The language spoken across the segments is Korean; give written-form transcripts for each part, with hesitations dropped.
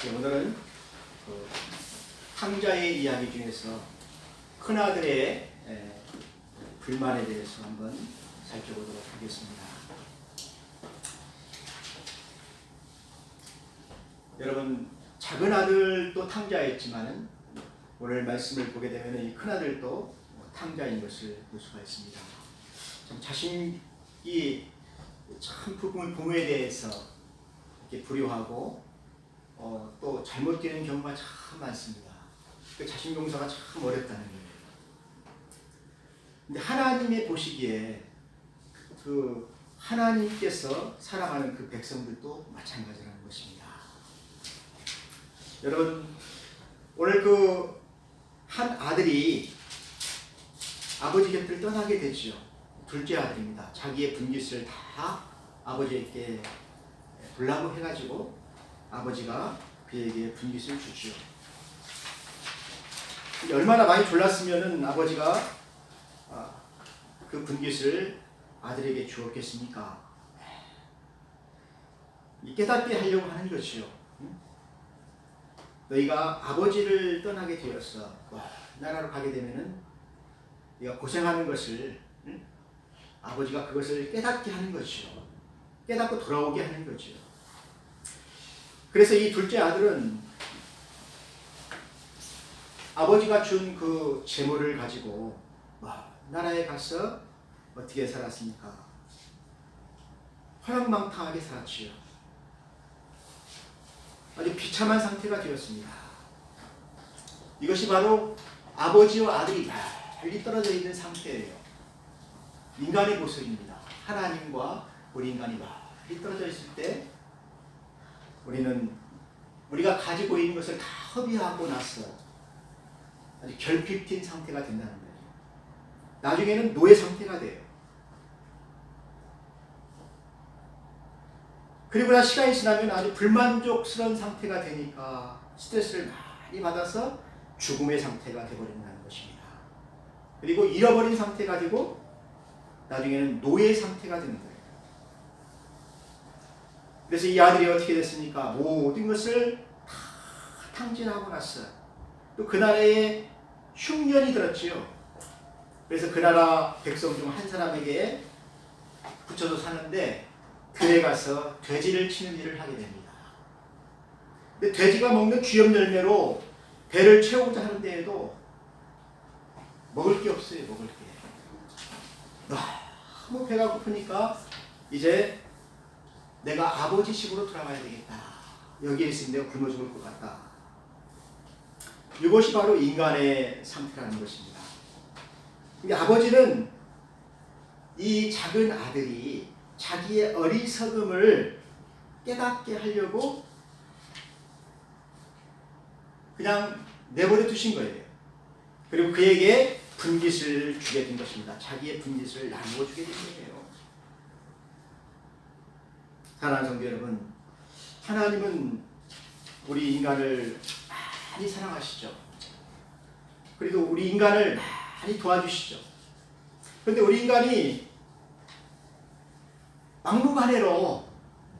오늘은 탕자의 이야기 중에서 큰아들의 불만에 대해서 한번 살펴보도록 하겠습니다. 여러분, 작은 아들도 탕자였지만 오늘 말씀을 보게 되면 이 큰아들도 탕자인 것을 볼 수가 있습니다. 참 자신이 참 부모에 대해서 이렇게 불효하고 또 잘못되는 경우가 참 많습니다. 그 자신 용서가 참 어렵다는 거예요. 근데 하나님의 보시기에 그 하나님께서 사랑하는 그 백성들도 마찬가지라는 것입니다. 여러분, 오늘 그 한 아들이 아버지 곁을 떠나게 되죠. 둘째 아들입니다. 자기의 분깃을 다 아버지에게 불라고 해가지고 아버지가 그에게 분깃을 주죠. 얼마나 많이 졸랐으면 아버지가 그 분깃을 아들에게 주었겠습니까? 깨닫게 하려고 하는 것이요. 너희가 아버지를 떠나게 되었어. 나라로 가게 되면은 네가 고생하는 것을 아버지가 그것을 깨닫게 하는 것이요. 깨닫고 돌아오게 하는 거죠. 그래서 이 둘째 아들은 아버지가 준 그 재물을 가지고 나라에 가서 어떻게 살았습니까? 허영망탕하게 살았지요. 아주 비참한 상태가 되었습니다. 이것이 바로 아버지와 아들이 멀리 떨어져 있는 상태예요. 인간의 모습입니다. 하나님과 우리 인간이 멀리 떨어져 있을 때 우리가 가지고 있는 것을 다 허비하고 나서 아주 결핍된 상태가 된다는 거예요. 나중에는 노예 상태가 돼요. 그리고 나 시간이 지나면 아주 불만족스러운 상태가 되니까 스트레스를 많이 받아서 죽음의 상태가 되어버린다는 것입니다. 그리고 잃어버린 상태가 되고 나중에는 노예 상태가 되는 거예요. 그래서 이 아들이 어떻게 됐습니까? 모든 것을 다 탕진하고 났어요. 또 그 나라에 흉년이 들었지요. 그래서 그 나라 백성 중 한 사람에게 붙여서 사는데 들에 가서 돼지를 치는 일을 하게 됩니다. 근데 돼지가 먹는 쥐염 열매로 배를 채우고자 하는 데에도 먹을 게 없어요. 먹을 게. 너무 배가 고프니까 이제 내가 아버지 집으로 돌아가야 되겠다. 여기에 있으면 내가 굶어 죽을 것 같다. 이것이 바로 인간의 상태라는 것입니다. 근데 아버지는 이 작은 아들이 자기의 어리석음을 깨닫게 하려고 그냥 내버려 두신 거예요. 그리고 그에게 분깃을 주게 된 것입니다. 자기의 분깃을 나누어 주게 된 거예요. 사랑하는 성도 여러분, 하나님은 우리 인간을 많이 사랑하시죠. 그리고 우리 인간을 많이 도와주시죠. 그런데 우리 인간이 막무가내로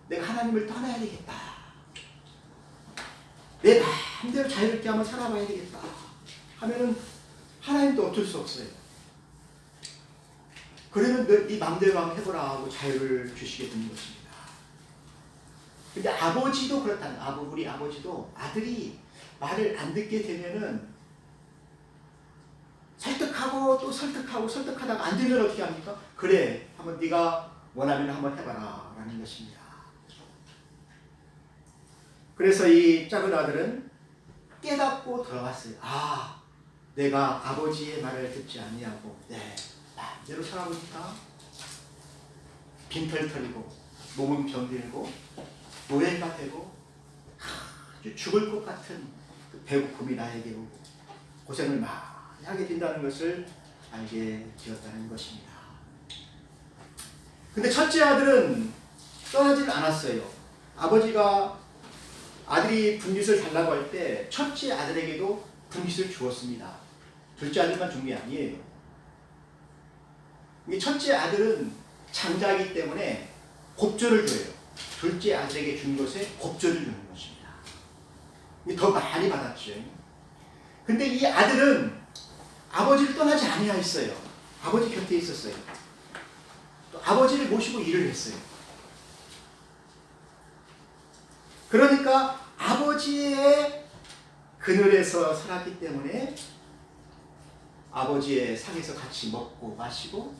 내가 하나님을 떠나야 되겠다. 내 마음대로 자유롭게 한번 살아봐야 되겠다 하면은 하나님도 어쩔 수 없어요. 그러면 네 마음대로 한번 해보라 하고 자유를 주시게 되는 것입니다. 근데 아버지도 그렇다는, 우리 아버지도 아들이 말을 안 듣게 되면은 설득하고 또 설득하다가 안 되면 어떻게 합니까? 그래, 한번 네가 원하면 한번 해봐라 라는 것입니다. 그래서 이 작은 아들은 깨닫고 돌아왔어요. 내가 아버지의 말을 듣지 아니하고 마음대로 살아보니까 빈털 털리고 몸은 병들고 노예가 되고 아주 죽을 것 같은 그 배고픔이 나에게 오고 고생을 많이 하게 된다는 것을 알게 되었다는 것입니다. 근데 첫째 아들은 떠나지는 않았어요. 아버지가 아들이 분깃을 달라고 할 때 첫째 아들에게도 분깃을 주었습니다. 둘째 아들만 준 게 아니에요. 이 첫째 아들은 장자이기 때문에 곱절을 줘요. 둘째 아들에게 준 것에 곱절을 주는 것입니다. 더 많이 받았죠. 근데 이 아들은 아버지를 떠나지 아니하였어요. 아버지 곁에 있었어요. 또 아버지를 모시고 일을 했어요. 그러니까 아버지의 그늘에서 살았기 때문에 아버지의 상에서 같이 먹고 마시고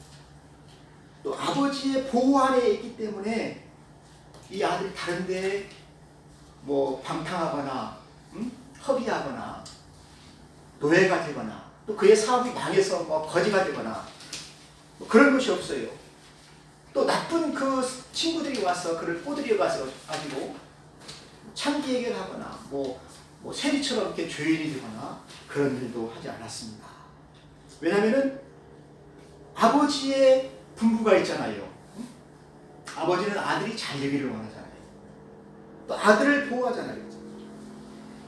또 아버지의 보호 아래에 있기 때문에 이 아들이 다른데 뭐 방탕하거나 허비하거나 노예가 되거나 또 그의 사업이 망해서 뭐 거지가 되거나 뭐 그런 것이 없어요. 또 나쁜 그 친구들이 와서 그를 꼬드려 가서 가지고 창기 해결하거나 뭐 세리처럼 이렇게 죄인이 되거나 그런 일도 하지 않았습니다. 왜냐하면은 아버지의 분부가 있잖아요. 아버지는 아들이 잘 되기를 원하잖아요. 또 아들을 보호하잖아요.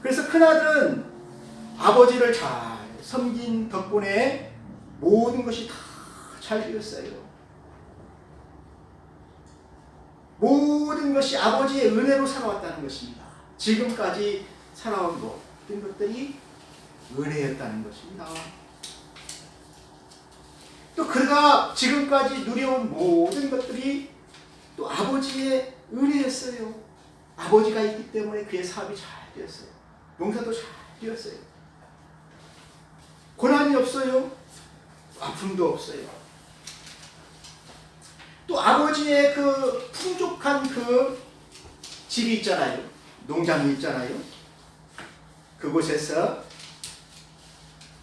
그래서 큰아들은 아버지를 잘 섬긴 덕분에 모든 것이 다 잘 되었어요. 모든 것이 아버지의 은혜로 살아왔다는 것입니다. 지금까지 살아온 모든 것들이 은혜였다는 것입니다. 또 그가 지금까지 누려온 모든 것들이 또 아버지의 은혜였어요. 아버지가 있기 때문에 그의 사업이 잘 되었어요. 농사도 잘 되었어요. 고난이 없어요. 아픔도 없어요. 또 아버지의 그 풍족한 그 집이 있잖아요. 농장이 있잖아요. 그곳에서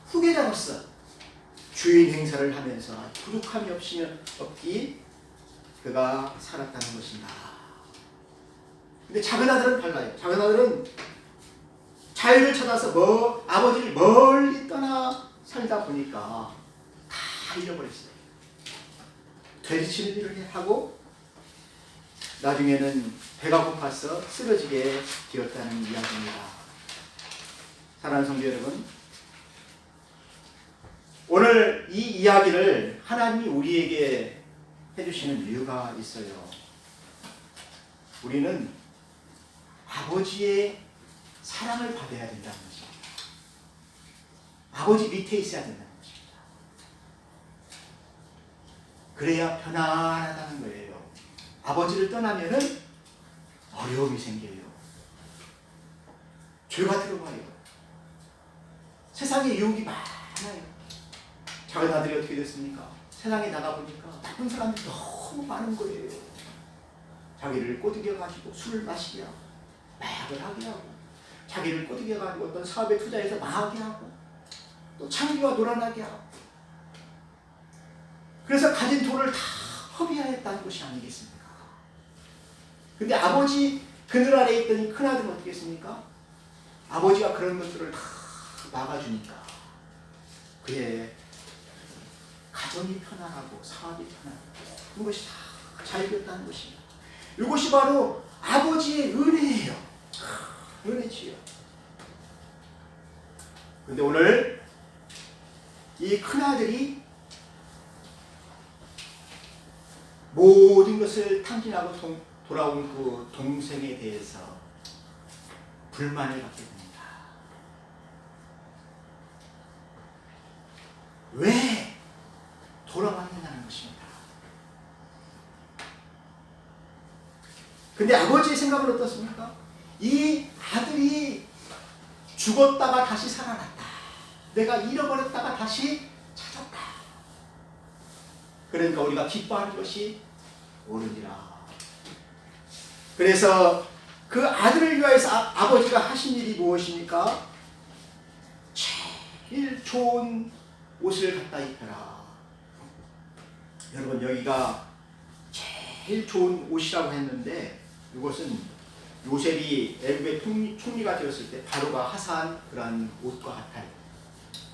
후계자로서 주인 행사를 하면서 부족함이 없기 그가 살았다는 것입니다. 근데 작은 아들은 달라요. 작은 아들은 자유를 찾아서 아버지를 멀리 떠나 살다 보니까 다 잃어버렸어요. 돼지치는 일을 하고 나중에는 배가 고파서 쓰러지게 되었다는 이야기입니다. 사랑하는 성도 여러분, 오늘 이 이야기를 하나님이 우리에게 해주시는 이유가 있어요. 우리는 아버지의 사랑을 받아야 된다는 것입니다. 아버지 밑에 있어야 된다는 것입니다. 그래야 편안하다는 거예요. 아버지를 떠나면은 어려움이 생겨요. 죄가 들어와요. 세상에 유혹이 많아요. 작은 아들이 어떻게 됐습니까? 세상에 나가보니까 나쁜 사람들이 너무 많은 거예요. 자기를 꼬드겨가지고 술을 마시게 하고 마약을 하게 하고 자기를 꼬드겨가지고 어떤 사업에 투자해서 망하게 하고 또 창기와 놀아나게 하고 그래서 가진 돈을 다 허비하였다는 것이 아니겠습니까? 근데 아버지 그늘 아래에 있던 이 큰아들은 어떻게 했습니까? 아버지가 그런 것들을 다 막아주니까 그의 가정이 편안하고 사업이 편안하고 그것이 다 잘 되었다는 것입니다. 이것이 바로 아버지의 은혜예요. 은혜지요. 근데 오늘 이 큰아들이 모든 것을 탕진하고 돌아온 그 동생에 대해서 불만을 갖게 됩니다. 왜 돌아왔느냐는 것입니다. 근데 아버지의 생각은 어떻습니까? 이 아들이 죽었다가 다시 살아났다. 내가 잃어버렸다가 다시 찾았다. 그러니까 우리가 기뻐하는 것이 옳으니라. 그래서 그 아들을 위하여서 아버지가 하신 일이 무엇입니까? 제일 좋은 옷을 갖다 입혀라. 여러분 여기가 제일 좋은 옷이라고 했는데 이것은 요셉이 애굽의 총리가 되었을 때 바로가 하사한 그러한 옷과 같아요.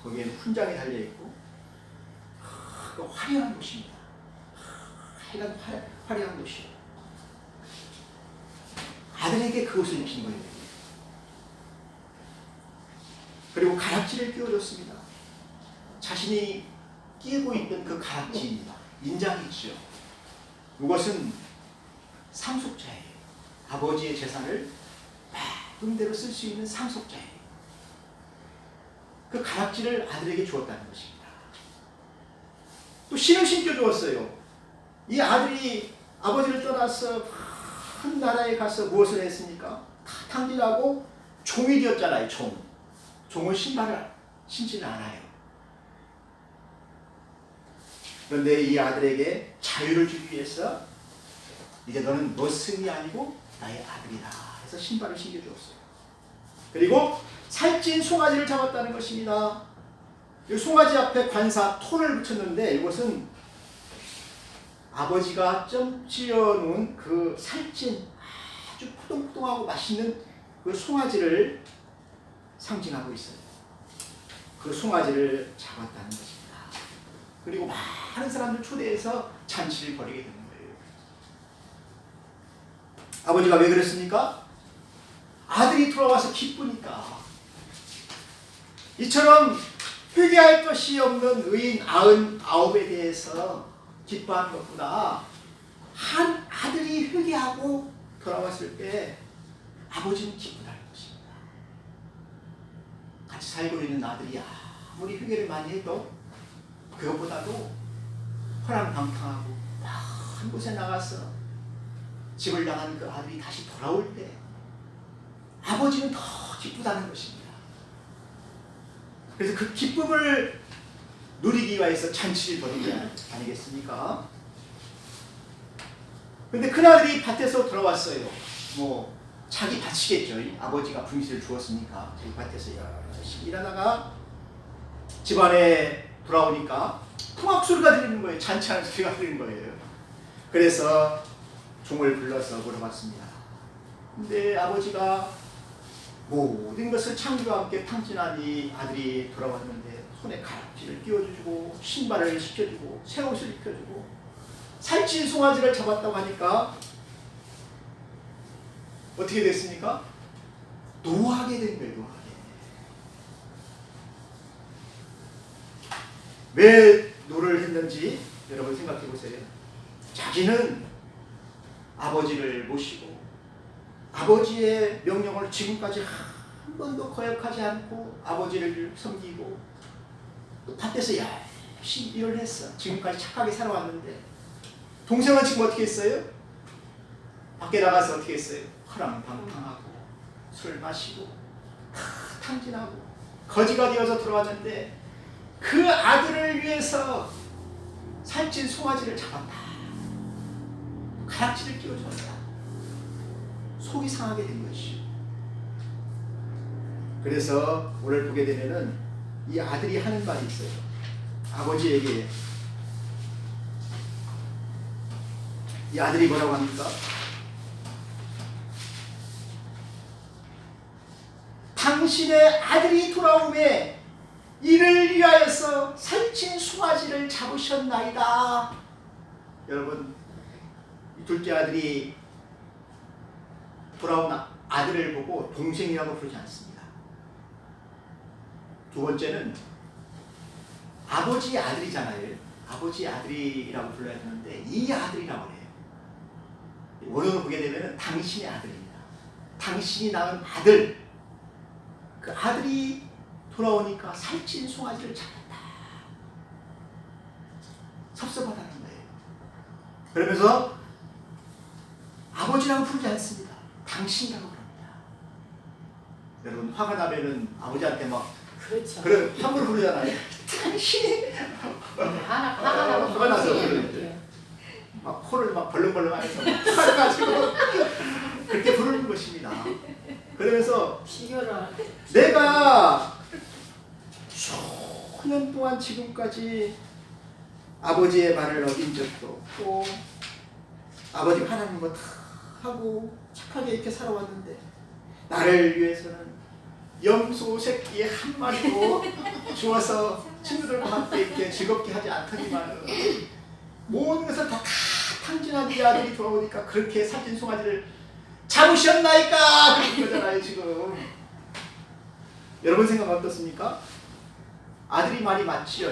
거기에는 훈장이 달려있고 화려한 옷입니다. 화려한 옷이에요. 아들에게 그 옷을 입힌 거예요. 그리고 가락지를 끼워줬습니다. 자신이 끼고 있던 그 가락지입니다. 인장이죠. 이것은 상속자예요. 아버지의 재산을 마음대로 쓸 수 있는 상속자예요. 그 가락지를 아들에게 주었다는 것입니다. 또 신을 신겨주었어요. 이 아들이 아버지를 떠나서 큰 나라에 가서 무엇을 했습니까? 다 탕진하고 종이 되었잖아요. 종은 신발을 신지는 않아요. 그런데 이 아들에게 자유를 주기 위해서 이제 너는 너 승이 아니고 나의 아들이다 해서 신발을 신겨주었어요. 그리고 살찐 송아지를 잡았다는 것입니다. 이 송아지 앞에 관사 톤을 붙였는데 이것은 아버지가 점 찌어놓은 그 살찐 아주 포동포동하고 맛있는 그 송아지를 상징하고 있어요. 그 송아지를 잡았다는 것입니다. 그리고 많은 사람들 초대해서 잔치를 벌이게 되는 거예요. 아버지가 왜 그랬습니까? 아들이 돌아와서 기쁘니까. 이처럼 회개할 것이 없는 의인 99에 대해서 기뻐하는 것보다 한 아들이 회개하고 돌아왔을 때 아버지는 기쁘다는 것입니다. 같이 살고 있는 아들이 아무리 회개를 많이 해도 그것보다도 호랑방탕하고 한 곳에 나가서 집을 나간 그 아들이 다시 돌아올 때 아버지는 더 기쁘다는 것입니다. 그래서 그 기쁨을 누리기 위해서 잔치를 벌인 게 아니겠습니까? 근데 큰아들이 밭에서 돌아왔어요. 뭐 자기 밭이겠죠. 아버지가 분깃을 주었으니까 자기 밭에서 열심히 일하다가 집안에 돌아오니까 통학 소리가 들리는 거예요. 잔치하는 소리가 들리는 거예요. 그래서 종을 불러서 물어봤습니다. 근데 아버지가 모든 것을 창조와 함께 탕진한 이 아들이 돌아왔는데 손에 가락지를 끼워주고 신발을 시켜주고 새 옷을 입혀주고 살찐 송아지를 잡았다고 하니까 어떻게 됐습니까? 노하게 된 거예요. 노하게. 왜 노를 했는지 여러분 생각해 보세요. 자기는 아버지를 모시고 아버지의 명령을 지금까지 한 번도 거역하지 않고 아버지를 섬기고 또 밭에서 열심히 일을 했어. 지금까지 착하게 살아왔는데 동생은 지금 어떻게 했어요? 밖에 나가서 어떻게 했어요? 허랑방탕하고 술 마시고 탕진하고 거지가 되어서 들어왔는데 그 아들을 위해서 살찐 송아지를 잡았다. 가락지를 끼워줬다. 속이 상하게 된 것이죠. 그래서 오늘 보게 되면은 이 아들이 하는 말이 있어요. 아버지에게 이 아들이 뭐라고 합니까? 당신의 아들이 돌아오매 이를 위하여서 살찐 송아지를 잡으셨나이다. 여러분, 이 둘째 아들이 돌아온 아들을 보고 동생이라고 부르지 않습니다. 두 번째는 아버지의 아들이잖아요. 아버지의 아들이라고 불러야 되는데 이 아들이라고 해요. 원어로 보게 되면 당신의 아들입니다. 당신이 낳은 아들. 그 아들이 돌아오니까 살찐 송아지를 잡았다. 섭섭하다는 거예요. 그러면서 아버지라고 부르지 않습니다. 당신이라고 부릅니다. 여러분 화가 나면은 아버지한테 막 그렇죠. 그래 함부로 부르잖아요. 당신이 화가 나서 그러는데 막 코를 막 벌렁벌렁하면서 화가지고 그렇게 부르는 것입니다. 그러면서 내가 수년 동안 지금까지 아버지의 말을 어긴 적도 없고 아버지가 하나님 뭐 다 하고 착하게 이렇게 살아왔는데 나를 위해서는 염소 새끼 한 마리도 주어서 친구들과 함께 이렇게 즐겁게 하지 않더니만 모든 것을 다 탕진한 이 아들이 돌아오니까 그렇게 살찐 송아지를 잡으셨나이까 그런 거잖아요 지금. 여러분 생각 어떻습니까? 아들이 말이 맞지요?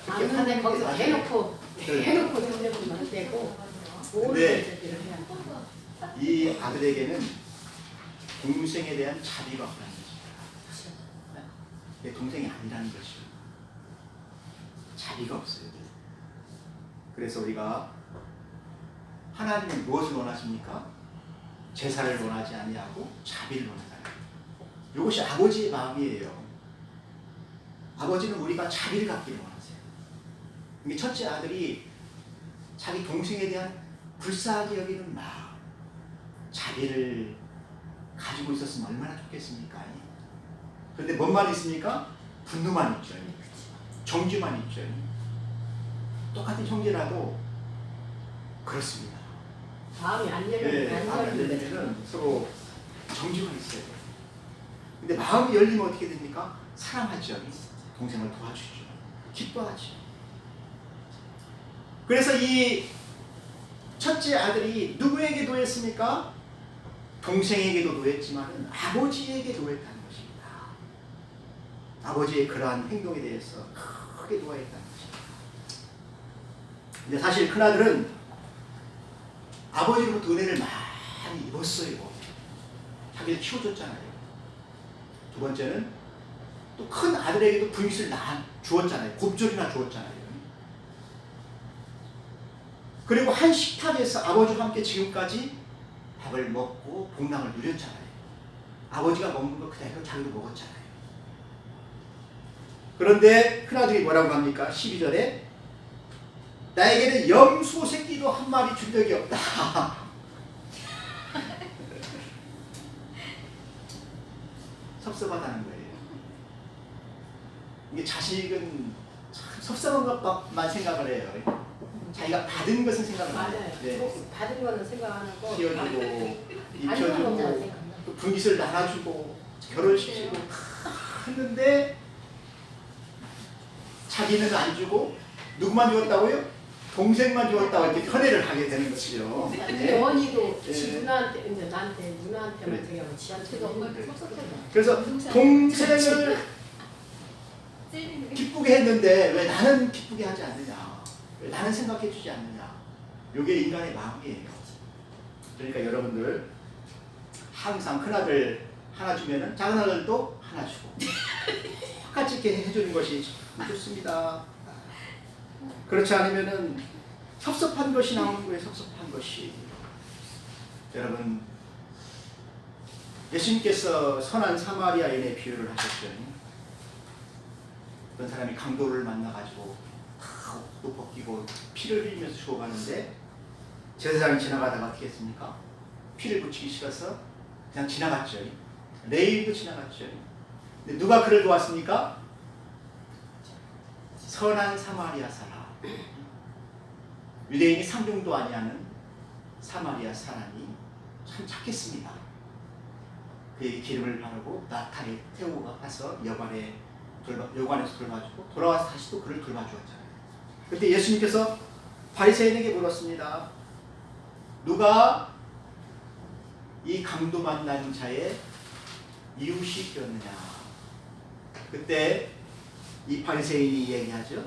근데 거기서 대놓고 대놓고 대놓고 안 되고 근데 이 아들에게는 동생에 대한 자비가 없다는 것입니다. 내 동생이 아니라는 것이요. 자비가 없어요. 그래서 우리가 하나님은 무엇을 원하십니까? 제사를 원하지 아니하고 자비를 원하잖아요. 이것이 아버지의 마음이에요. 아버지는 우리가 자비를 갖기를 원하세요. 이게 첫째 아들이 자기 동생에 대한 불쌍하게 여기는 마음, 자비를 가지고 있었으면 얼마나 좋겠습니까? 그런데 뭔만 있습니까? 분노만 있죠. 정죄만 있죠. 똑같은 형제라도 그렇습니다. 마음이 안 열리면 마음이 안 열리면 서로 정죄가 있어요. 근데 마음이 열리면 어떻게 됩니까? 사랑하죠. 동생을 도와주죠. 기뻐하죠. 그래서 이 첫째 아들이 누구에게 노했습니까? 동생에게도 노했지만 아버지에게 노했다는 것입니다. 아버지의 그러한 행동에 대해서 크게 노했다는 것입니다. 근데 사실 큰아들은 아버지로부터 은혜를 많이 입었어요. 자기를 키워줬잖아요. 두 번째는 또 큰 아들에게도 분깃을 주었잖아요. 곱절이나 주었잖아요. 그리고 한 식탁에서 아버지와 함께 지금까지 밥을 먹고 복락을 누렸잖아요. 아버지가 먹는 거 그대로 자기도 먹었잖아요. 그런데 큰아들이 뭐라고 합니까? 12절에 나에게는 염소 새끼도 한 마리 준 적이 없다. 섭섭하다는 거예요. 이게 자식은 참 섭섭한 것만 생각을 해요. 자기가 받은 것은 생각을 안 해요. 네. 받은 거는 생각 안 하고 키워주고 입혀주고 또 분깃을 나눠주고 결혼시키고 했는데 자기는 안 주고 누구만 주었다고요? 동생만 주었다고 이렇게 편애를 하게 되는 것이죠. 근데 원희도 지 누나한테 이제 누나한테만 그래. 되게 하고 지한테도 엄마한테 섭섭해요. 그래서 동생을 기쁘게 했는데 왜 나는 기쁘게 하지 않느냐? 왜 나는 생각해 주지 않느냐? 이게 인간의 마음이에요. 그러니까 여러분들 항상 큰아들 하나 주면은 작은아들도 하나 주고 똑같이 이렇게 해주는 것이 좋습니다. 그렇지 않으면은 섭섭한 것이 나오는 거예요. 섭섭한 것이. 여러분 예수님께서 선한 사마리아인의 비유를 하셨죠. 어떤 사람이 강도를 만나가지고 다 옷도 벗기고 피를 흘리면서 죽어가는데 제사장이 지나가다가 어떻게 했습니까? 피를 묻히기 싫어서 그냥 지나갔죠. 레위인도 지나갔죠. 근데 누가 그를 도왔습니까? 선한 사마리아 사람. 유대인이 상종도 아니하는 사마리아 사람이 참 착했습니다. 그에게 기름을 바르고 나타에 태우고 가서 여관에서 돌봐주고 돌아와서 다시 또 그를 돌봐주었잖아요. 그때 예수님께서 바리새인에게 물었습니다. 누가 이 강도 만난 자의 이웃이 되었느냐? 그때 이 바리새인이 얘기하죠.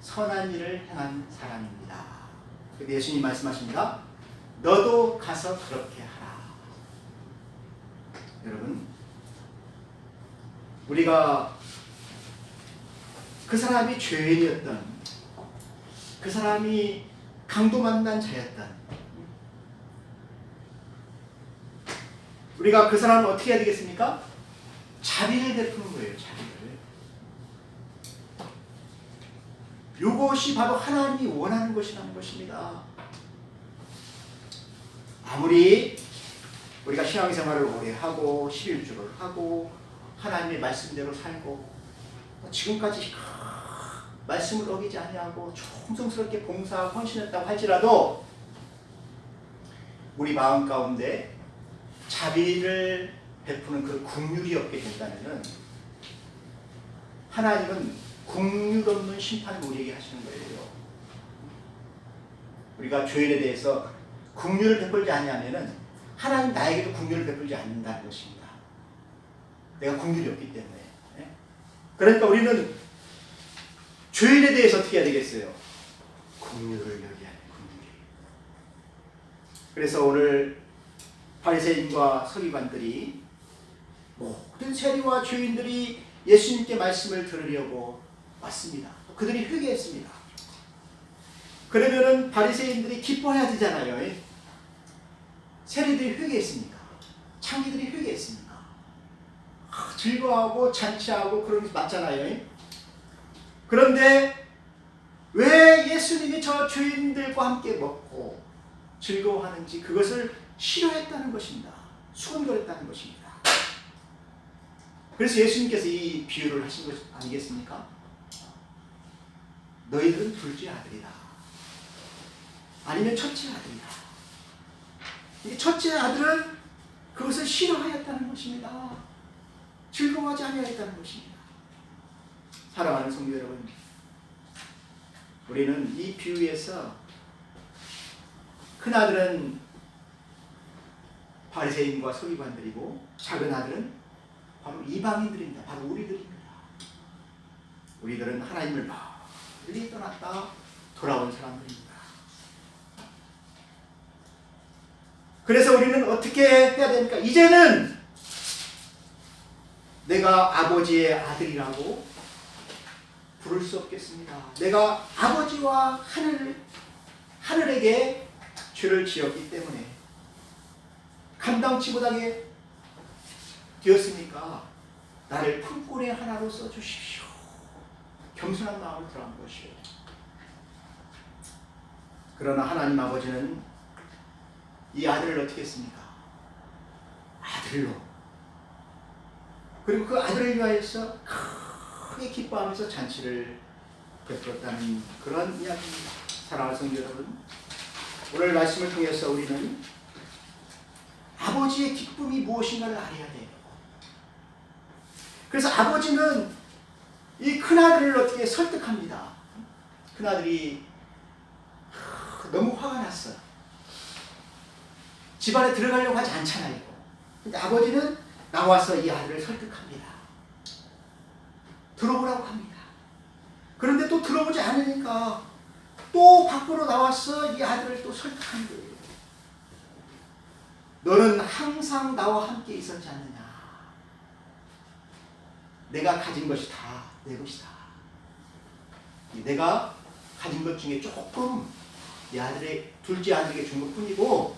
선한 일을 행한 사람입니다. 근데 예수님 말씀하십니다. 너도 가서 그렇게 하라. 여러분, 우리가 그 사람이 죄인이었던, 그 사람이 강도 만난 자였던, 우리가 그 사람을 어떻게 해야 되겠습니까? 자비를 베푸는 거예요. 자비를. 이것이 바로 하나님이 원하는 것이라는 것입니다. 아무리 우리가 신앙생활을 오래 하고 11주를 하고 하나님의 말씀대로 살고 지금까지 말씀을 어기지 아니하고 충성스럽게 봉사하고 헌신했다고 할지라도 우리 마음 가운데 자비를 베푸는 그 긍휼이 없게 된다면 하나님은 긍휼 없는 심판을 우리에게 하시는 거예요. 우리가 죄인에 대해서 긍휼을 베풀지 아니하면은 하나님 나에게도 긍휼을 베풀지 않는다는 것입니다. 내가 긍휼이 없기 때문에. 그러니까 우리는 죄인에 대해서 어떻게 해야 되겠어요? 긍휼을 여겨야 돼. 긍휼히. 그래서 오늘 바리새인과 서기관들이 모든 세리와 죄인들이 예수님께 말씀을 들으려고 왔습니다. 그들이 회개했습니다. 그러면은 바리새인들이 기뻐해야 되잖아요. 세리들이 회개했습니까? 창기들이 회개했습니까? 즐거워하고 잔치하고 그런 게 맞잖아요. 그런데 왜 예수님이 저 죄인들과 함께 먹고 즐거워하는지 그것을 싫어했다는 것입니다. 수군거렸다는 것입니다. 그래서 예수님께서 이 비유를 하신 것 아니겠습니까? 너희들은 둘째 아들이다. 아니면 첫째 아들이다. 이 첫째 아들은 그것을 싫어하였다는 것입니다. 즐거워하지 아니하였다는 것입니다. 사랑하는 성도 여러분, 우리는 이 비유에서 큰 아들은 바리새인과 서기관들이고 작은 아들은 바로 이방인들입니다. 바로 우리들입니다. 우리들은 하나님을 멀리 떠났다 돌아온 사람들입니다. 그래서 우리는 어떻게 해야 됩니까? 이제는 내가 아버지의 아들이라고 부를 수 없겠습니다. 내가 아버지와 하늘에게 죄를 지었기 때문에 감당치 못하게 되었으니까 나를 품꾼의 하나로 써주십시오. 겸손한 마음을 들어간 것이에요. 그러나 하나님 아버지는 이 아들을 어떻게 했습니까? 아들로. 그리고 그 아들을 위하여서 크게 기뻐하면서 잔치를 베풀었다는 그런 이야기입니다. 사랑하는 성도 여러분, 오늘 말씀을 통해서 우리는 아버지의 기쁨이 무엇인가를 알아야 돼요. 그래서 아버지는 이 큰아들을 어떻게 설득합니다. 큰아들이 너무 화가 났어요. 집안에 들어가려고 하지 않잖아요. 근데 아버지는 나와서 이 아들을 설득합니다. 들어오라고 합니다. 그런데 또 들어오지 않으니까 또 밖으로 나와서 이 아들을 또 설득하는 거예요. 너는 항상 나와 함께 있었지 않느냐. 내가 가진 것이 다 내 것이다. 내가 가진 것 중에 조금 이 아들의 둘째 아들에게 준 것 뿐이고,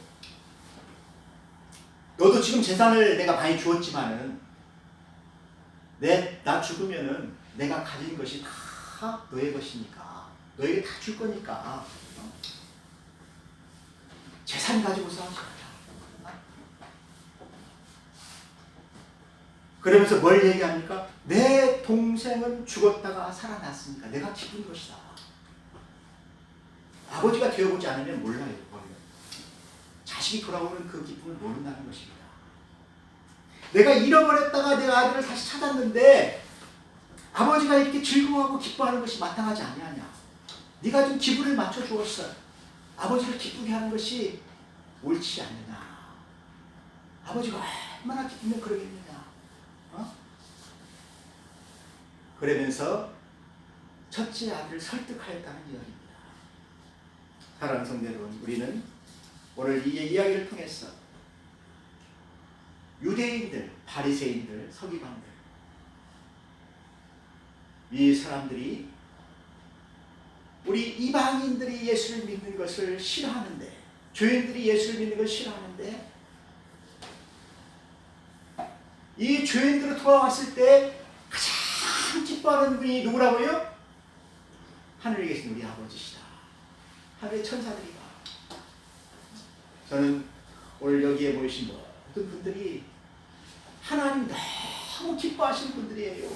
너도 지금 재산을 내가 많이 주었지만은 나 죽으면은 내가 가진 것이 다 너의 것이니까 너에게 다 줄 거니까 재산 가지고 싸우지 마라. 그러면서 뭘 얘기합니까? 내 동생은 죽었다가 살아났으니까 내가 기쁜 것이다. 아버지가 되어보지 않으면 몰라요. 자식이 돌아오는 그 기쁨을 모른다는 것입니다. 내가 잃어버렸다가 내가 아들을 다시 찾았는데 아버지가 이렇게 즐거워하고 기뻐하는 것이 마땅하지 아니하냐. 네가 좀 기분을 맞춰 주었어. 아버지를 기쁘게 하는 것이 옳지 않느냐. 아버지가 얼마나 기쁘면 그러겠느냐. 그러면서 첫째 아들을 설득하였다는 이야기입니다. 사랑하는 성도 여러분, 우리는 오늘 이 이야기를 통해서 유대인들, 바리새인들, 서기관들, 이 사람들이 우리 이방인들이 예수를 믿는 것을 싫어하는데, 죄인들이 예수를 믿는 것을 싫어하는데, 이 죄인들로 돌아왔을 때 가장 기뻐하는 분이 누구라고요? 하늘에 계신 우리 아버지시다. 하늘의 천사들이다. 저는 오늘 여기에 모이신 모든 분들이 하나님 너무 기뻐하시는 분들이에요.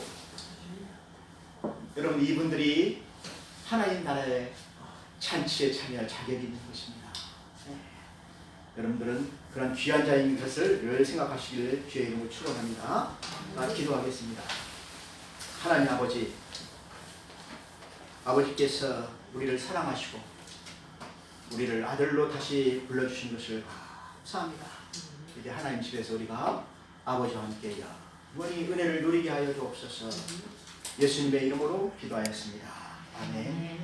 여러분, 이분들이 하나님 나라의 잔치에 참여할 자격이 있는 것입니다. 여러분들은 그런 귀한 자인 것을 늘 생각하시기를 주의 이름으로 축원합니다. 기도하겠습니다. 하나님 아버지, 아버지께서 우리를 사랑하시고 우리를 아들로 다시 불러주신 것을 감사합니다. 이제 하나님 집에서 우리가 아버지와 함께 영원히 은혜를 누리게 하여 주옵소서. 예수님의 이름으로 기도하였습니다. 아멘.